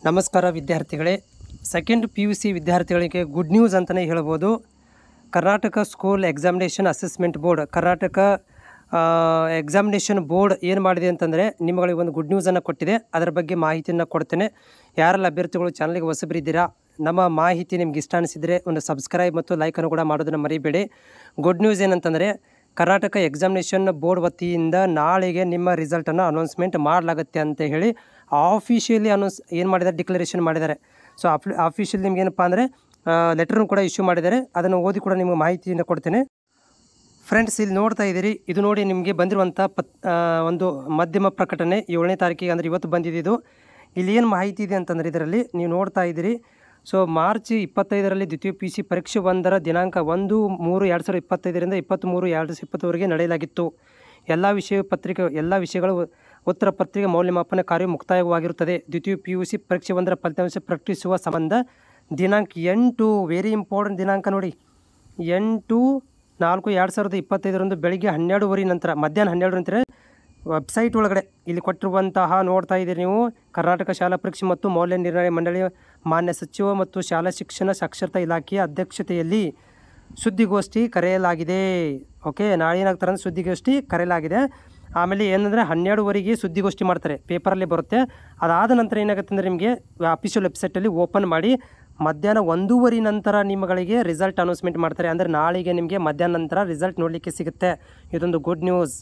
ನಮಸ್ಕಾರ ವಿದ್ಯಾರ್ಥಿಗಳೇ, second PUC ವಿದ್ಯಾರ್ಥಿಗಳಿಗೆ ಗುಡ್ ನ್ಯೂಸ್ ಅಂತಲೇ ಹೇಳ್ಬೋದು. Karnataka school examination assessment board, Karnataka examination board ಏನು ಮಾಡಿದೆ ಅಂತಂದರೆ ನಿಮಗೆ ಒಂದು ಗುಡ್ ನ್ಯೂಸನ್ನು ಕೊಟ್ಟಿದೆ. ಅದರ ಬಗ್ಗೆ ಮಾಹಿತಿಯನ್ನು ಕೊಡ್ತೇನೆ. ಯಾರೆಲ್ಲ ಅಭ್ಯರ್ಥಿಗಳು ಚಾನಲ್ಗೆ ಹೊಸಬರಿದ್ದೀರಾ, ನಮ್ಮ ಮಾಹಿತಿ ನಿಮ್ಗೆ ಇಷ್ಟ ಅನಿಸಿದರೆ ಒಂದು ಸಬ್ಸ್ಕ್ರೈಬ್ ಮತ್ತು ಲೈಕನ್ನು ಕೂಡ ಮಾಡೋದನ್ನು ಮರಿಬೇಡಿ. ಗುಡ್ ನ್ಯೂಸ್ ಏನಂತಂದರೆ ಕರ್ನಾಟಕ ಎಕ್ಸಾಮಿನೇಷನ್ ಬೋರ್ಡ್ ವತಿಯಿಂದ ನಾಳೆಗೆ ನಿಮ್ಮ ರಿಸಲ್ಟನ್ನು ಅನೌನ್ಸ್ಮೆಂಟ್ ಮಾಡಲಾಗುತ್ತೆ ಅಂತ ಹೇಳಿ ಆಫಿಷಿಯಲಿ ಏನು ಮಾಡಿದ್ದಾರೆ, ಡಿಕ್ಲರೇಷನ್ ಮಾಡಿದ್ದಾರೆ. ಸೊ ಆಫಿಷಿಯಲ್ ನಿಮ್ಗೆ ಏನಪ್ಪ ಅಂದರೆ ಲೆಟರ್ನು ಕೂಡ ಇಶ್ಯೂ ಮಾಡಿದ್ದಾರೆ. ಅದನ್ನು ಓದಿ ಕೂಡ ನಿಮಗೆ ಮಾಹಿತಿಯನ್ನು ಕೊಡ್ತೇನೆ. ಫ್ರೆಂಡ್ಸ್, ಇಲ್ಲಿ ನೋಡ್ತಾ ಇದ್ದೀರಿ, ಇದು ನೋಡಿ ನಿಮಗೆ ಬಂದಿರುವಂಥ ಒಂದು ಮಾಧ್ಯಮ ಪ್ರಕಟಣೆ 7ನೇ ತಾರೀಕಿಗೆ, ಅಂದರೆ ಇವತ್ತು ಬಂದಿದೆ. ಇದು ಇಲ್ಲಿ ಏನು ಮಾಹಿತಿ ಇದೆ ಅಂತಂದರೆ ಇದರಲ್ಲಿ ನೀವು ನೋಡ್ತಾ ಇದ್ದೀರಿ. ಸೊ ಮಾರ್ಚ್ 25ರಲ್ಲಿ ದ್ವಿತೀಯ PUC ಪರೀಕ್ಷೆ 1ರ ದಿನಾಂಕ 1/3/2025 23/2020ವರೆಗೆ ನಡೆಯಲಾಗಿತ್ತು. ಎಲ್ಲ ವಿಷಯಗಳು ಉತ್ತರ ಪತ್ರಿಕೆ ಮೌಲ್ಯಮಾಪನ ಕಾರ್ಯ ಮುಕ್ತಾಯವಾಗಿರುತ್ತದೆ. ದ್ವಿತೀಯ PUC ಪರೀಕ್ಷೆ 1ರ ಫಲಿತಾಂಶ ಪ್ರಕಟಿಸುವ ಸಂಬಂಧ ದಿನಾಂಕ 8, ವೆರಿ ಇಂಪಾರ್ಟೆಂಟ್ ದಿನಾಂಕ ನೋಡಿ, 8/4/2025 ಬೆಳಿಗ್ಗೆ 12:30 ನಂತರ, ಮಧ್ಯಾಹ್ನ 12 ನಂತರ ವೆಬ್ಸೈಟ್ ಒಳಗಡೆ ಇಲ್ಲಿ ಕೊಟ್ಟಿರುವಂತಹ ನೋಡ್ತಾ ಇದ್ದೀರಿ ನೀವು, ಕರ್ನಾಟಕ ಶಾಲಾ ಪರೀಕ್ಷೆ ಮತ್ತು ಮೌಲ್ಯ ನಿರ್ಣಯ ಮಂಡಳಿಯ ಮಾನ್ಯ ಸಚಿವ ಮತ್ತು ಶಾಲಾ ಶಿಕ್ಷಣ ಸಾಕ್ಷರತಾ ಇಲಾಖೆಯ ಅಧ್ಯಕ್ಷತೆಯಲ್ಲಿ ಸುದ್ದಿಗೋಷ್ಠಿ ಕರೆಯಲಾಗಿದೆ. ಓಕೆ, ನಾಳೆ ಏನಾಗ್ತಾರೆ ಅಂದರೆ ಸುದ್ದಿಗೋಷ್ಠಿ ಕರೆಯಲಾಗಿದೆ. ಆಮೇಲೆ ಏನಂದರೆ 12:00 ಸುದ್ದಿಗೋಷ್ಠಿ ಮಾಡ್ತಾರೆ, ಪೇಪರಲ್ಲಿ ಬರುತ್ತೆ. ಅದಾದ ನಂತರ ಏನಾಗುತ್ತೆ ಅಂದರೆ ನಿಮಗೆ ಅಫಿಷಿಯಲ್ ವೆಬ್ಸೈಟಲ್ಲಿ ಓಪನ್ ಮಾಡಿ ಮಧ್ಯಾಹ್ನ 1:30 ನಂತರ ನಿಮ್ಮಗಳಿಗೆ ರಿಸಲ್ಟ್ ಅನೌನ್ಸ್ಮೆಂಟ್ ಮಾಡ್ತಾರೆ. ಅಂದರೆ ನಾಳೆಗೆ ನಿಮಗೆ ಮಧ್ಯಾಹ್ನ ನಂತರ ರಿಸಲ್ಟ್ ನೋಡಲಿಕ್ಕೆ ಸಿಗುತ್ತೆ. ಇದೊಂದು ಗುಡ್ ನ್ಯೂಸ್.